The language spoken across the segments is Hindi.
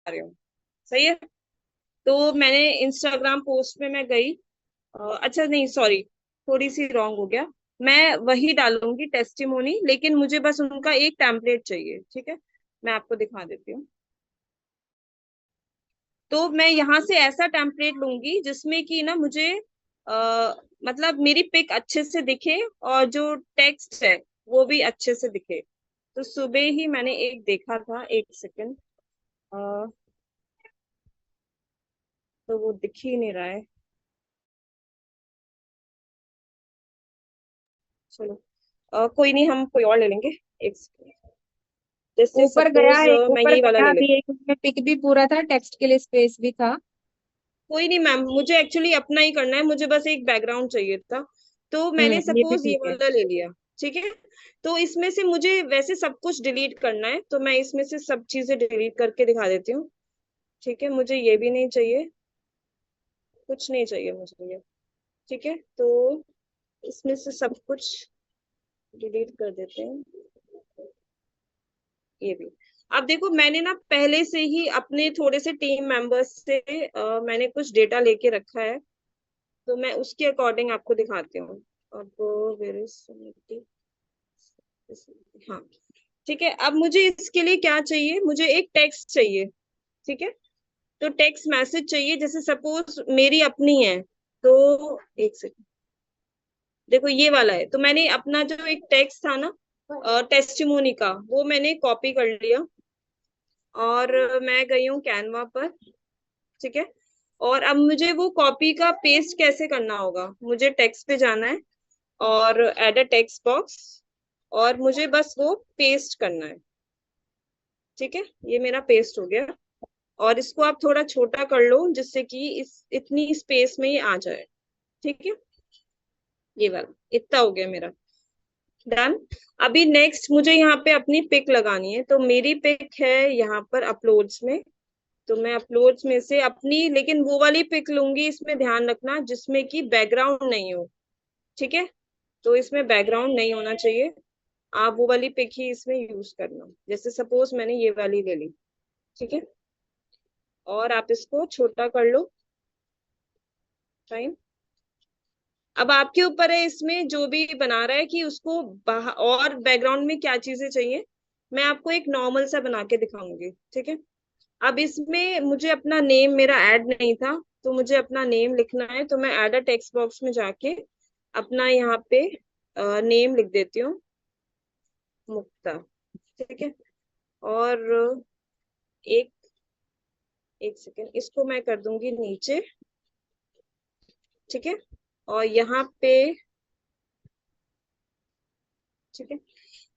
रहे हो। सही है। तो मैंने इंस्टाग्राम पोस्ट में मैं गई। अच्छा नहीं, सॉरी, थोड़ी सी रॉन्ग हो गया। मैं वही डालूंगी टेस्टिमोनी, लेकिन मुझे बस उनका एक टेम्पलेट चाहिए। ठीक है, मैं आपको दिखा देती हूँ। तो मैं यहाँ से ऐसा टेम्पलेट लूंगी जिसमें कि ना मुझे मतलब मेरी पिक अच्छे से दिखे और जो टेक्स्ट है वो भी अच्छे से दिखे। तो सुबह ही मैंने एक देखा था, एक सेकंड, तो वो दिख ही नहीं रहा है। चलो, कोई नहीं, हम कोई और ले लेंगे। एक सेकंड, जैसे ऊपर गया सपोज है, मैं ऊपर ये वाला गया ले भी लेती एक, उसमें पिक भी पूरा था, टेक्स्ट के लिए स्पेस भी था। हूँ। कोई नहीं मैम, मुझे एक्चुअली अपना ही करना है, मुझे बस एक बैकग्राउंड चाहिए था। तो मैंने ये भी सपोज ये ठीक है। वाला ले लिया। ठीक है। तो इसमें से मुझे वैसे सब कुछ डिलीट करना है, तो मैं इसमें से सब चीजें डिलीट करके दिखा देती हूँ। ठीक है, मुझे ये भी नहीं चाहिए, कुछ नहीं चाहिए मुझे ये। ठीक है, तो इसमें से सब कुछ डिलीट कर देते हैं, ये भी। अब देखो, मैंने ना पहले से ही अपने थोड़े से टीम मेंबर्स से मैंने कुछ डेटा लेके रखा है। तो मैं उसके अकॉर्डिंग आपको दिखाती हूँ। अब वेयर इज, हाँ, ठीक है। अब मुझे इसके लिए क्या चाहिए, मुझे एक टेक्स्ट चाहिए। ठीक है, तो टेक्स्ट मैसेज चाहिए, जैसे सपोज मेरी अपनी है। तो एक सेकंड, देखो ये वाला है, तो मैंने अपना जो एक टेक्स्ट था ना टेस्टिमोनी का, वो मैंने कॉपी कर लिया और मैं गई हूँ कैनवा पर। ठीक है। और अब मुझे वो कॉपी का पेस्ट कैसे करना होगा, मुझे टेक्स्ट पे जाना है और ऐड अ टेक्स्ट बॉक्स, और मुझे बस वो पेस्ट करना है। ठीक है, ये मेरा पेस्ट हो गया। और इसको आप थोड़ा छोटा कर लो जिससे कि इस इतनी स्पेस में ये आ जाए। ठीक है, ये वाला इतना हो गया मेरा। डन। अभी नेक्स्ट मुझे यहाँ पे अपनी पिक लगानी है, तो मेरी पिक है यहाँ पर अपलोड्स में। तो मैं अपलोड्स में से अपनी, लेकिन वो वाली पिक लूंगी, इसमें ध्यान रखना, जिसमें कि बैकग्राउंड नहीं हो। ठीक है, तो इसमें बैकग्राउंड नहीं होना चाहिए। आप वो वाली पिक ही इसमें यूज करना, जैसे सपोज मैंने ये वाली ले ली। ठीक है, और आप इसको छोटा कर लो। टाइम, अब आपके ऊपर है, इसमें जो भी बना रहा है कि उसको और बैकग्राउंड में क्या चीजें चाहिए। मैं आपको एक नॉर्मल सा बना के दिखाऊंगी। ठीक है। अब इसमें मुझे अपना नेम मेरा ऐड नहीं था, तो मुझे अपना नेम लिखना है, तो मैं ऐड अ टेक्स्ट बॉक्स में जाके अपना यहाँ पे नेम लिख देती हूँ, मुक्ता। ठीक है। और एक एक सेकेंड, इसको मैं कर दूंगी नीचे। ठीक है, और यहाँ पे, ठीक है।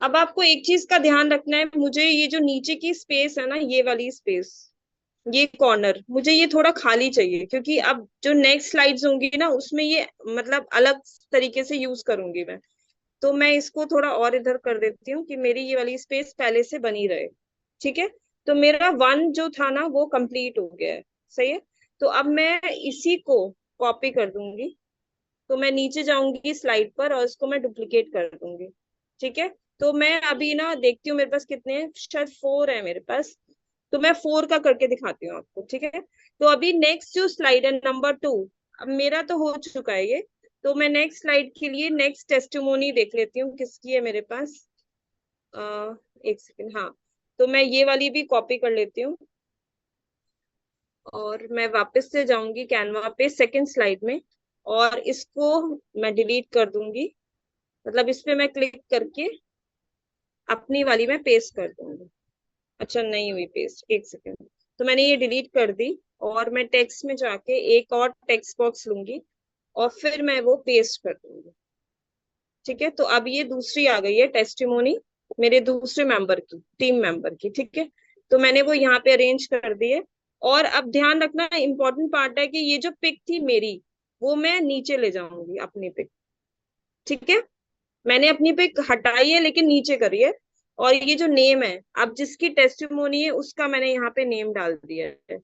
अब आपको एक चीज का ध्यान रखना है, मुझे ये जो नीचे की स्पेस है ना, ये वाली स्पेस, ये कॉर्नर, मुझे ये थोड़ा खाली चाहिए, क्योंकि अब जो नेक्स्ट स्लाइड्स होंगी ना उसमें ये मतलब अलग तरीके से यूज करूंगी मैं। तो मैं इसको थोड़ा और इधर कर देती हूँ कि मेरी ये वाली स्पेस पहले से बनी रहे। ठीक है, तो मेरा वन जो था ना वो कंप्लीट हो गया है। सही है। तो अब मैं इसी को कॉपी कर दूंगी, तो मैं नीचे जाऊंगी स्लाइड पर और इसको मैं डुप्लीकेट कर दूंगी। ठीक है, तो मैं अभी ना देखती हूँ मेरे पास कितने हैं, शायद 4 है मेरे पास। तो मैं 4 का करके दिखाती हूँ आपको। ठीक है, तो अभी नेक्स्ट जो स्लाइड है नंबर 2, अब मेरा तो हो चुका है ये। तो मैं नेक्स्ट स्लाइड के लिए नेक्स्ट टेस्टिमोनी देख लेती हूँ किसकी है मेरे पास। एक सेकेंड, हाँ, तो मैं ये वाली भी कॉपी कर लेती हूँ और मैं वापस से जाऊंगी कैनवा पे सेकंड स्लाइड में, और इसको मैं डिलीट कर दूंगी। मतलब इस पे मैं क्लिक करके अपनी वाली में पेस्ट कर दूंगी। अच्छा, नहीं हुई पेस्ट, एक सेकेंड। तो मैंने ये डिलीट कर दी, और मैं टेक्स्ट में जाके एक और टेक्स्ट बॉक्स लूंगी और फिर मैं वो पेस्ट कर दूंगी। ठीक है, तो अब ये दूसरी आ गई है टेस्टिमोनी, मेरे दूसरे मेंबर की, टीम मेंबर की। ठीक है, तो मैंने वो यहाँ पे अरेंज कर दी है। और अब ध्यान रखना, इम्पोर्टेंट पार्ट है कि ये जो पिक थी मेरी, वो मैं नीचे ले जाऊंगी अपनी पिक। ठीक है, मैंने अपनी पिक हटाई है लेकिन नीचे करी है। और ये जो नेम है, अब जिसकी टेस्टिमोनी है उसका मैंने यहाँ पे नेम डाल दिया है।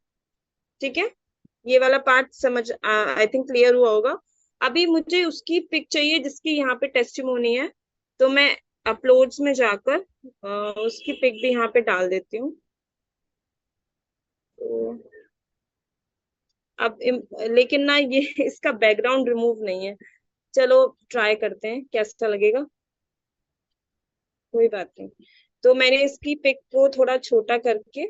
ठीक है, ये वाला पार्ट समझ आई थिंक क्लियर हुआ होगा। अभी मुझे उसकी पिक चाहिए जिसकी यहाँ पे टेस्टिमोनी है, तो मैं अपलोड्स में जाकर उसकी पिक भी यहाँ पे डाल देती हूँ। अब लेकिन ना ये इसका बैकग्राउंड रिमूव नहीं है। चलो ट्राई करते हैं कैसा लगेगा। कोई बात नहीं। तो मैंने इसकी पिक को थोड़ा छोटा करके,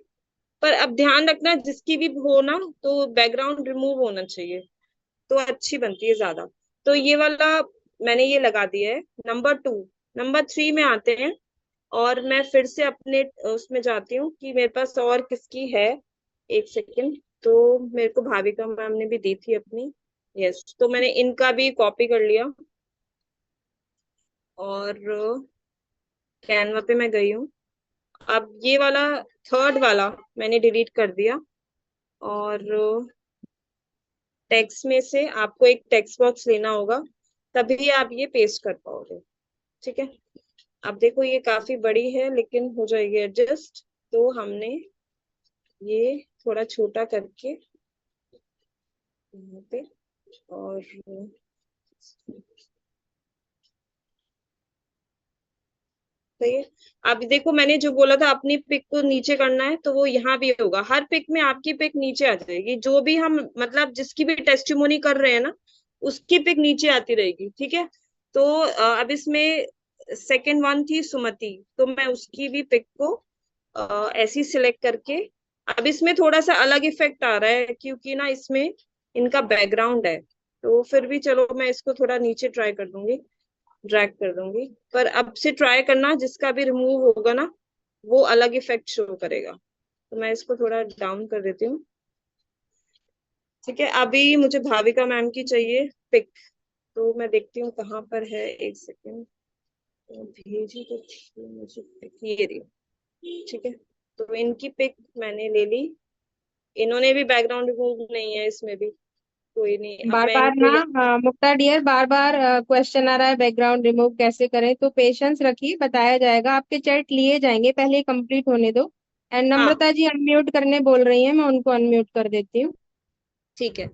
पर अब ध्यान रखना जिसकी भी हो ना, तो बैकग्राउंड रिमूव होना चाहिए, तो अच्छी बनती है ज्यादा। तो ये वाला मैंने ये लगा दिया है। नंबर 2। नंबर 3 में आते हैं। और मैं फिर से अपने उसमें जाती हूँ कि मेरे पास और किसकी है। एक सेकेंड। तो मेरे को भाविका मैम ने भी दी थी अपनी। यस, तो मैंने इनका भी कॉपी कर लिया। और कैनवा पे मैं गई हूँ। अब ये वाला थर्ड वाला मैंने डिलीट कर दिया। और टेक्स्ट में से आपको एक टेक्स्ट बॉक्स लेना होगा, तभी आप ये पेस्ट कर पाओगे। ठीक है। अब देखो ये काफी बड़ी है, लेकिन हो जाएगी एडजस्ट। तो हमने ये थोड़ा छोटा करके यहाँ पे। और सही है। अब देखो मैंने जो बोला था अपनी पिक को नीचे करना है, तो वो यहाँ भी होगा। हर पिक में आपकी पिक नीचे आ जाएगी, जो भी हम मतलब जिसकी भी टेस्टिमोनी कर रहे हैं ना, उसकी पिक नीचे आती रहेगी। ठीक है। तो अब इसमें सेकंड वन थी सुमति, तो मैं उसकी भी पिक को ऐसी सिलेक्ट करके। अब इसमें थोड़ा सा अलग इफेक्ट आ रहा है, क्योंकि ना इसमें इनका बैकग्राउंड है। तो फिर भी चलो मैं इसको थोड़ा नीचे ट्राई कर दूंगी, ड्रैग कर दूंगी। पर अब से ट्राई करना, जिसका भी रिमूव होगा ना, वो अलग इफेक्ट शो करेगा। तो मैं इसको थोड़ा डाउन कर देती हूँ। ठीक है। अभी मुझे भाविका मैम की चाहिए पिक। तो मैं देखती हूँ कहाँ पर है, एक सेकेंड। भेजी तो थी मुझे पिक, ये रही। ठीक है। तो इनकी पिक मैंने ले ली। इन्होंने भी बैकग्राउंड रिमूव नहीं है इसमें भी। कोई नहीं, अब बार मैं बार इनको ना, मुक्ता डियर, बार बार क्वेश्चन आ रहा है बैकग्राउंड रिमूव कैसे करें, तो पेशेंस रखिए, बताया जाएगा, आपके चैट लिए जाएंगे, पहले कंप्लीट होने दो। एंड हाँ नम्रता जी अनम्यूट करने बोल रही हैं, मैं उनको अनम्यूट कर देती हूँ। ठीक है।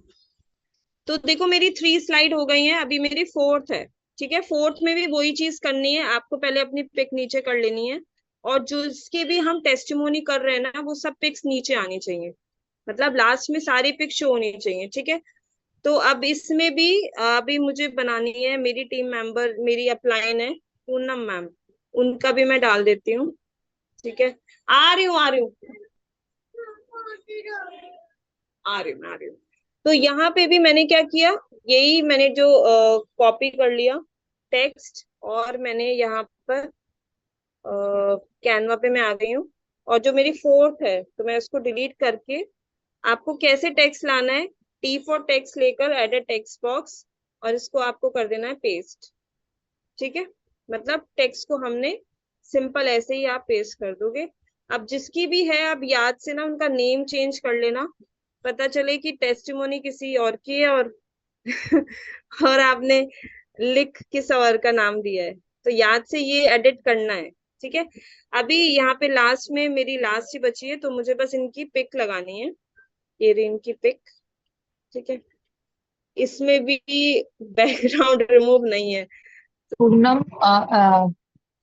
तो देखो मेरी 3 स्लाइड हो गई हैं, अभी मेरी फोर्थ है। ठीक है। फोर्थ में भी वही चीज करनी है आपको, पहले अपनी पिक नीचे कर लेनी है। और जो इसके भी हम टेस्टिमोनी कर रहे हैं ना, वो सब पिक्स नीचे आनी चाहिए। मतलब लास्ट में सारी पिक शो होनी चाहिए। ठीक है। तो अब इसमें भी अभी मुझे बनानी है, मेरी टीम मेंबर मेरी अपलाइन है पूनम मैम, उनका भी मैं डाल देती हूँ। ठीक है। आ रही हूँ, आ रही हूँ, आ रही हूँ। तो यहाँ पे भी मैंने क्या किया, यही मैंने जो कॉपी कर लिया टेक्स्ट, और मैंने यहाँ पर कैनवा पे मैं आ गई हूँ। और जो मेरी फोर्थ है, तो मैं उसको डिलीट करके, आपको कैसे टेक्स्ट लाना है, टी फॉर टेक्स्ट लेकर एड अ टेक्स्ट बॉक्स, और इसको आपको कर देना है पेस्ट। ठीक है। मतलब टेक्स्ट को हमने सिंपल ऐसे ही आप पेस्ट कर दोगे। अब जिसकी भी है, अब याद से ना उनका नेम चेंज कर लेना, पता चले कि टेस्टिमोनी किसी और की है, और और आपने लिख किस और का नाम दिया है। तो याद से ये एडिट करना है। ठीक है। अभी यहाँ पे लास्ट में मेरी लास्ट ही बची है, तो मुझे बस इनकी पिक लगानी है। ये रही इनकी पिक। ठीक है। इसमें भी बैकग्राउंड रिमूव नहीं है। पूनम सो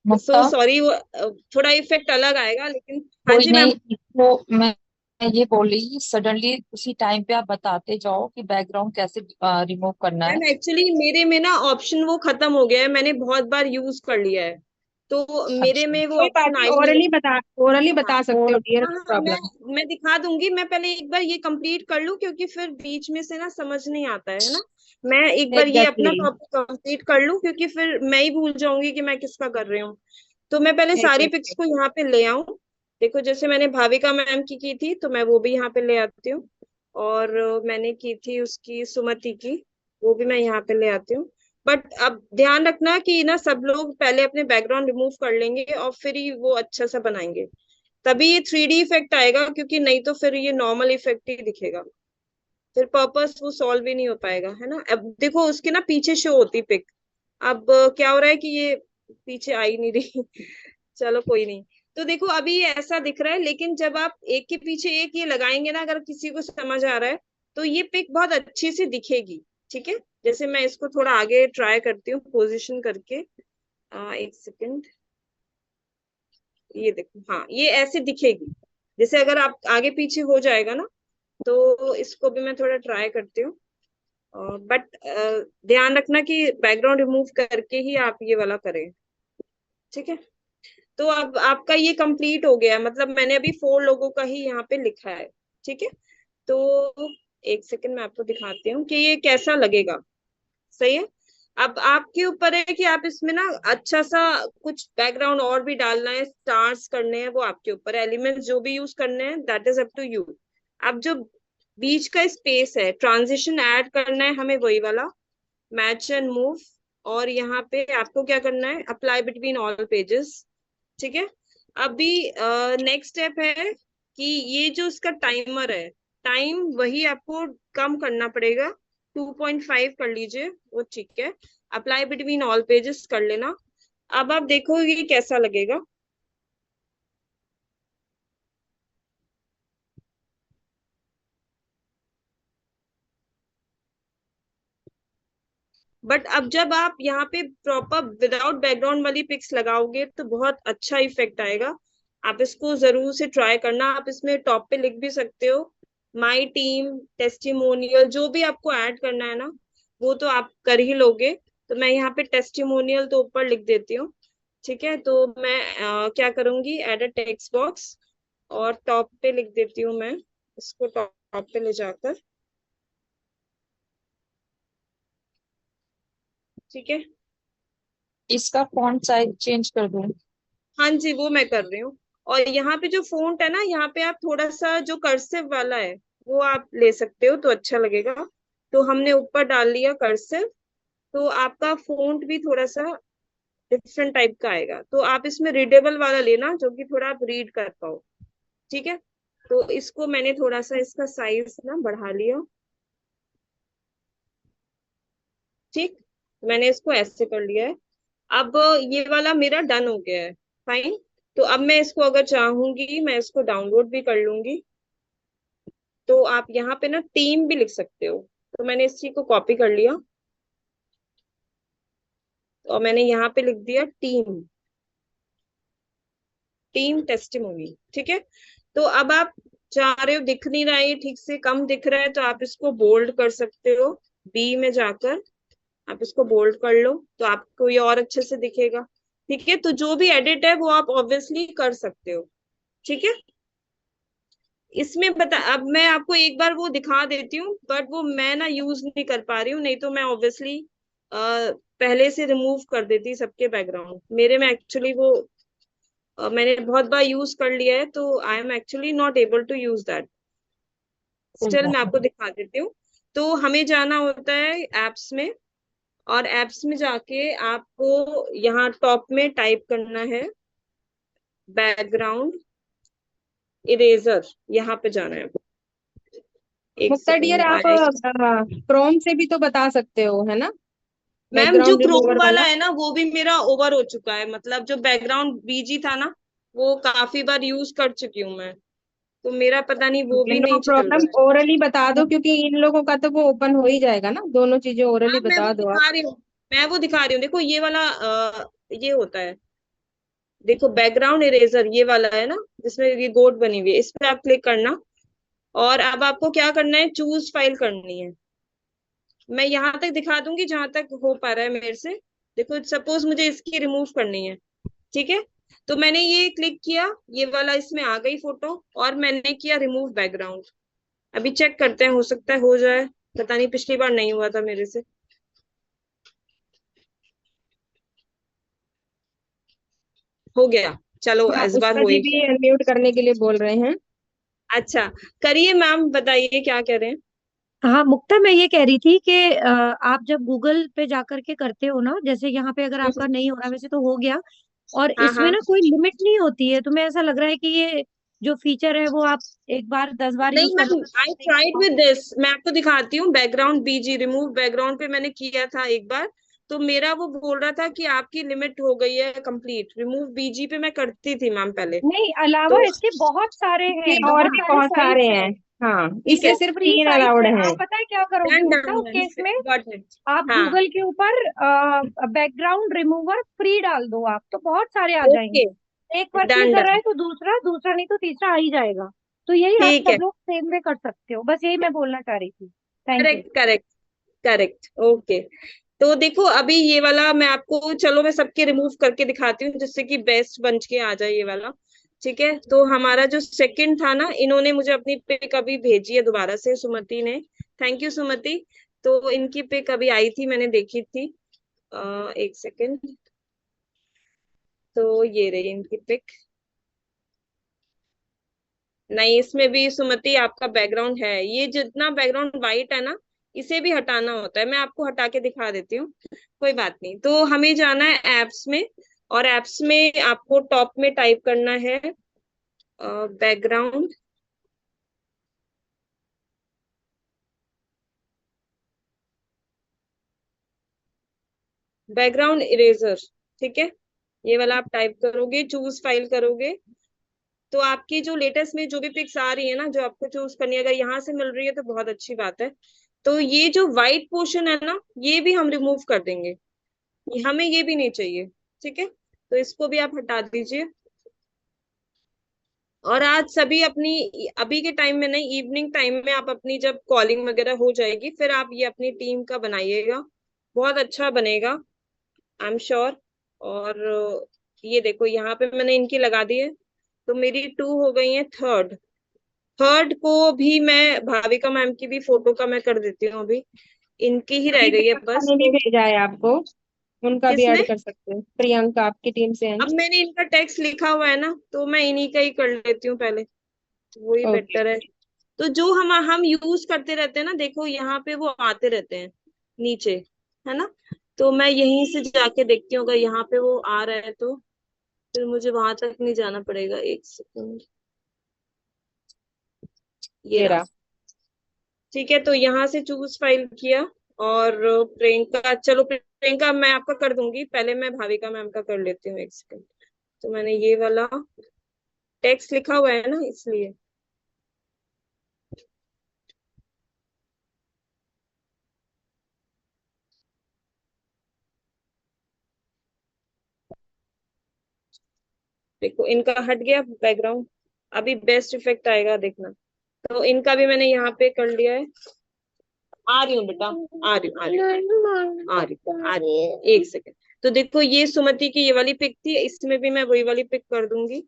मुक्ता, सॉरी, वो थोड़ा इफेक्ट अलग आएगा, लेकिन हाँ कोई जी नहीं। मैम। इसको मैं ये बोल रही हूँ, सडनली उसी टाइम पे आप बताते जाओ कि बैकग्राउंड कैसे रिमूव करना है। मैम एक्चुअली मेरे में ना ऑप्शन वो खत्म हो गया है, मैंने बहुत बार यूज कर लिया है, तो मेरे अच्छा। में वो कोई बात ऑप्शन आ नहीं, ही नहीं ओरली रहा। बता सकते और हो डियर, हाँ नो हाँ, प्रॉब्लम। मैं दिखा दूंगी। मैं पहले एक बार ये कंप्लीट कर लूं, क्योंकि फिर बीच में से ना समझ नहीं आता है ना। मैं एक बार ये अपना एग्जैक्टली। टॉपिक कंप्लीट कर लूं, क्योंकि फिर मैं ही भूल जाऊंगी कि मैं किसका कर रही हूँ। तो मैं पहले सारी पिक्स एग्जैक्टली। को यहाँ पे ले आऊं। देखो जैसे मैंने भाविका मैम की थी, तो मैं वो भी यहाँ पे ले आती हूँ। और मैंने की थी उसकी सुमति की, वो भी मैं यहाँ पे ले आती हूँ। बट अब ध्यान रखना कि ना सब लोग पहले अपने बैकग्राउंड रिमूव कर लेंगे, और फिर ही वो अच्छा सा बनाएंगे, तभी ये 3D इफेक्ट आएगा। क्योंकि नहीं तो फिर ये नॉर्मल इफेक्ट ही दिखेगा, फिर पर्पस वो सॉल्व ही नहीं हो पाएगा, है ना। अब देखो उसके ना पीछे शो होती पिक। अब क्या हो रहा है कि ये पीछे आ ही नहीं रही। चलो कोई नहीं। तो देखो अभी ये ऐसा दिख रहा है, लेकिन जब आप एक के पीछे एक ये लगाएंगे ना, अगर किसी को समझ आ रहा है, तो ये पिक बहुत अच्छी सी दिखेगी। ठीक है। जैसे मैं इसको थोड़ा आगे ट्राई करती हूँ पोजिशन करके। एक सेकेंड। ये देखो, हाँ ये ऐसे दिखेगी। जैसे अगर आप आगे पीछे हो जाएगा ना, तो इसको भी मैं थोड़ा ट्राई करती हूँ, बट ध्यान रखना कि बैकग्राउंड रिमूव करके ही आप ये वाला करें, ठीक है। तो अब आपका ये कंप्लीट हो गया, मतलब मैंने अभी 4 लोगों का ही यहाँ पे लिखा है, ठीक है। तो एक सेकंड मैं आपको दिखाती हूँ कि ये कैसा लगेगा, सही है। अब आपके ऊपर है कि आप इसमें ना अच्छा सा कुछ बैकग्राउंड और भी डालना है, स्टार्स करने हैं, वो आपके ऊपर है, एलिमेंट्स जो भी यूज करने हैं that is up to you. अब जो बीच का स्पेस है, ट्रांजिशन ऐड करना है हमें, वही वाला मैच एंड मूव। और यहाँ पे आपको क्या करना है, अप्लाई बिटवीन ऑल पेजेस, ठीक है। अभी नेक्स्ट स्टेप है कि ये जो उसका टाइमर है, टाइम वही आपको कम करना पड़ेगा, 2.5 कर लीजिए, वो ठीक है। अप्लाई बिटवीन ऑल पेजेस कर लेना। अब आप देखो ये कैसा लगेगा। बट अब जब आप यहाँ पे प्रॉपर विदाउट बैकग्राउंड वाली पिक्स लगाओगे तो बहुत अच्छा इफेक्ट आएगा। आप इसको जरूर से ट्राई करना। आप इसमें टॉप पे लिख भी सकते हो माई टीम टेस्टिमोनियल, जो भी आपको ऐड करना है ना वो तो आप कर ही लोगे। तो मैं यहाँ पे टेस्टिमोनियल तो ऊपर लिख देती हूँ, ठीक है। तो मैं क्या करूंगी, एड अ टेक्स्ट बॉक्स और टॉप पे लिख देती हूँ मैं, इसको टॉप पे ले जाकर, ठीक है। इसका फॉन्ट साइज चेंज कर दूं? हाँ जी, वो मैं कर रही हूँ। और यहाँ पे जो फोंट है ना, यहाँ पे आप थोड़ा सा जो कर्सिव वाला है वो आप ले सकते हो तो अच्छा लगेगा। तो हमने ऊपर डाल लिया कर्सिव, तो आपका फोंट भी थोड़ा सा डिफरेंट टाइप का आएगा। तो आप इसमें रीडेबल वाला लेना जो कि थोड़ा आप रीड कर पाओ, ठीक है। तो इसको मैंने थोड़ा सा इसका साइज ना बढ़ा लिया, ठीक। मैंने इसको ऐसे कर लिया है। अब ये वाला मेरा डन हो गया है, फाइन। तो अब मैं इसको अगर चाहूंगी मैं इसको डाउनलोड भी कर लूंगी। तो आप यहाँ पे ना टीम भी लिख सकते हो। तो मैंने इस चीज को कॉपी कर लिया और मैंने यहाँ पे लिख दिया टीम, टीम टेस्टिमोनी, ठीक है। तो अब आप चाह रहे हो, दिख नहीं रहा है ये ठीक से, कम दिख रहा है, तो आप इसको बोल्ड कर सकते हो। बी में जाकर आप इसको बोल्ड कर लो तो आपको ये और अच्छे से दिखेगा, ठीक है। तो जो भी एडिट है वो आप ऑब्वियसली कर सकते हो, ठीक है। इसमें बता, अब मैं आपको एक बार वो दिखा देती हूँ, बट वो मैं ना यूज नहीं कर पा रही हूँ, नहीं तो मैं ऑब्वियसली पहले से रिमूव कर देती सबके बैकग्राउंड। मेरे में एक्चुअली वो मैंने बहुत बार यूज कर लिया है, तो I am actually not able to use that. कोई स्टिल बात मैं आपको नहीं। दिखा देती हूँ। तो हमें जाना होता है एप्स में, और एप्स में जाके आपको यहाँ टॉप में टाइप करना है बैकग्राउंड इरेजर, यहाँ पे जाना है। एक मुक्ता डियर, सेकंड आप आया। क्रोम से भी तो बता सकते हो, है ना, मैम जो बैकग्राउंड क्रोम रिमूवर वाला वाला। है ना वो भी मेरा ओवर हो चुका है, मतलब जो बैकग्राउंड बीजी था ना वो काफी बार यूज कर चुकी हूँ मैं, तो मेरा पता नहीं वो भी नो नहीं चल प्रॉब्लम, रहा है। ओरली बता दो, क्योंकि इन लोगों का तो वो ओपन हो ही जाएगा ना, दोनों चीजें हाँ ओरली मैं वो बता दो आप। दिखा रही हूँ, मैं वो दिखा रही हूँ, देखो ये वाला ये होता है, देखो बैकग्राउंड इरेजर ये वाला है ना, जिसमें ये गोट बनी हुई है, इस पे आप क्लिक करना। और अब आपको क्या करना है, चूज फाइल करनी है। मैं यहाँ तक दिखा दूंगी जहां तक हो पा रहा है मेरे से। देखो सपोज मुझे इसकी रिमूव करनी है, ठीक है। तो मैंने ये क्लिक किया, ये वाला इसमें आ गई फोटो, और मैंने किया रिमूव बैकग्राउंड। अभी चेक करते हैं, हो सकता है हो जाए, पता नहीं, पिछली बार नहीं हुआ था मेरे से। हो गया, चलो हाँ, इस बार पुष्पा हो जी ही भी गया। अनम्यूट करने के लिए बोल रहे हैं। अच्छा, करिए मैम, बताइए क्या कह रहे हैं। हाँ मुक्ता, मैं ये कह रही थी कि आप जब गूगल पे जाकर के करते हो ना, जैसे यहाँ पे अगर आपका नहीं हो रहा, वैसे तो हो गया, और हाँ इसमें हाँ। ना कोई लिमिट नहीं होती है, तुम्हें ऐसा लग रहा है कि ये जो फीचर है वो आप एक बार 10 बार यूज नहीं कर ma'am, I tried low. With this, मैं आपको दिखाती हूँ। बैकग्राउंड बीजी रिमूव बैकग्राउंड पे मैंने किया था एक बार, तो मेरा वो बोल रहा था कि आपकी लिमिट हो गई है कंप्लीट। रिमूव बीजी पे मैं करती थी मैम पहले। नहीं, अलावा तो इसके बहुत सारे ये हैं, और बहुत भी सारे बहुत सारे साइट्स हैं। हैं। हाँ, ठीक है, इसमें सिर्फ फ्री 3 साइट्स अलाउड है। हैं। आप पता है क्या करोगी डन मुक्ता, डन उस डन, केस में गॉट इट। आप हाँ, गूगल के ऊपर बैकग्राउंड रिमूवर फ्री डाल दो, आप तो बहुत सारे आ ओके, जाएंगे। एक बार नहीं डन कर रहा डन। है तो दूसरा, दूसरा नहीं तो तीसरा आ ही जाएगा। तो यही आप ठीक है, सब लोग सेम वे कर सकते हो, बस यही मैं बोलना चाह रही थी। Thank you. Correct correct correct, okay. तो देखो अभी ये वाला मैं आपको, चलो मैं सबके रिमूव करके दिखाती हूँ जिससे कि बेस्ट बन के आ जाए ये वाला। ठीक है, तो हमारा जो सेकंड था ना, इन्होंने मुझे अपनी पिक अभी भेजी है दोबारा से, सुमति ने। थैंक यू सुमति। तो इनकी पिक अभी आई थी, मैंने देखी थी। एक सेकेंड। तो ये रही इनकी पिक। नहीं, इसमें भी सुमति आपका बैकग्राउंड है, ये जितना बैकग्राउंड वाइट है ना, इसे भी हटाना होता है। मैं आपको हटा के दिखा देती हूँ, कोई बात नहीं। तो हमें जाना है एप्स में, और एप्स में आपको टॉप में टाइप करना है बैकग्राउंड। बैकग्राउंड इरेजर, ठीक है। ये वाला आप टाइप करोगे, चूज फाइल करोगे, तो आपकी जो लेटेस्ट में जो भी पिक्स आ रही है ना, जो आपको चूज करनी है, अगर यहाँ से मिल रही है तो बहुत अच्छी बात है। तो ये जो व्हाइट पोर्शन है ना, ये भी हम रिमूव कर देंगे, हमें ये भी नहीं चाहिए। ठीक है, तो इसको भी आप हटा दीजिए। और आज सभी अपनी, अभी के टाइम में नहीं, इवनिंग टाइम में आप अपनी जब कॉलिंग वगैरह हो जाएगी, फिर आप ये अपनी टीम का बनाइएगा, बहुत अच्छा बनेगा, आई एम श्योर। और ये देखो यहाँ पे मैंने इनकी लगा दी है, तो मेरी 2 हो गई है। थर्ड, थर्ड को भी मैं, भाविका मैम की भी फोटो का मैं कर देती हूँ अभी, इनकी ही रह अभी गई है प्रियंका बस। ने भी तो भेजा है आपको, उनका भी किसने? ऐड कर सकते हैं। प्रियंका आपकी टीम से है अब ना? मैंने इनका टेक्स्ट लिखा हुआ है ना, तो मैं इन्हीं का ही कर लेती हूँ पहले, वही ओके। बेटर है। तो जो हम यूज करते रहते हैं ना, देखो यहाँ पे वो आते रहते हैं नीचे, है ना। तो मैं यहीं से जाके देखती हूँ, अगर यहाँ पे वो आ रहा है तो फिर मुझे वहां तक नहीं जाना पड़ेगा। एक सेकंड, ये ये रहा। रहा। ठीक है, तो यहाँ से चूज फाइल किया, और प्रियंका, चलो प्रियंका मैं आपका कर दूंगी, पहले मैं भाविका मैम का कर लेती हूँ, एक सेकंड। तो मैंने ये वाला टेक्स्ट लिखा हुआ है ना, इसलिए। देखो इनका हट गया बैकग्राउंड, अभी बेस्ट इफेक्ट आएगा, देखना। तो इनका भी मैंने यहाँ पे कर लिया है। आ रही हूँ बेटा, आ रही हूँ, आ रही हूँ, आ रही हूँ, आ रही हूँ, एक सेकंड। तो देखो ये सुमति की ये वाली पिक थी, इसमें भी मैं वही वाली पिक कर दूंगी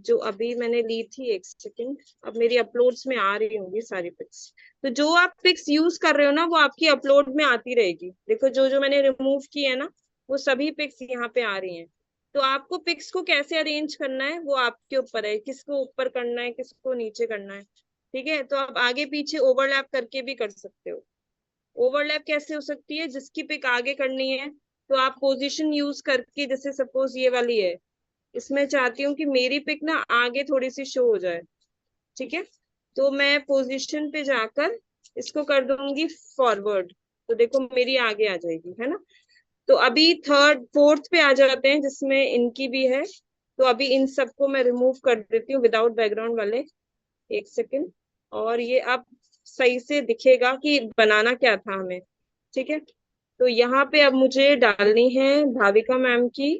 जो अभी मैंने ली थी। एक सेकंड, अब मेरी अपलोड्स में आ रही होंगी सारी पिक्स। तो जो आप पिक्स यूज कर रहे हो ना, वो आपकी अपलोड में आती रहेगी। देखो जो जो मैंने रिमूव की है ना, वो सभी पिक्स यहाँ पे आ रही हैं। तो आपको पिक्स को कैसे अरेंज करना है वो आपके ऊपर है, किसको ऊपर करना है, किसको नीचे करना है। ठीक है, तो आप आगे पीछे ओवरलैप करके भी कर सकते हो। ओवरलैप कैसे हो सकती है, जिसकी पिक आगे करनी है तो आप पोजीशन यूज करके, जैसे सपोज ये वाली है, इसमें चाहती हूँ कि मेरी पिक ना आगे थोड़ी सी शो हो जाए। ठीक है, तो मैं पोजीशन पे जाकर इसको कर दूंगी फॉरवर्ड, तो देखो मेरी आगे आ जाएगी, है ना। तो अभी थर्ड फोर्थ पे आ जाते हैं, जिसमें इनकी भी है। तो अभी इन सबको मैं रिमूव कर देती हूँ विदाउट बैकग्राउंड वाले, एक सेकेंड। और ये अब सही से दिखेगा कि बनाना क्या था हमें। ठीक है, तो यहाँ पे अब मुझे डालनी है भाविका मैम की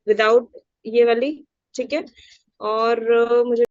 विदाउट ये वाली। ठीक है, और मुझे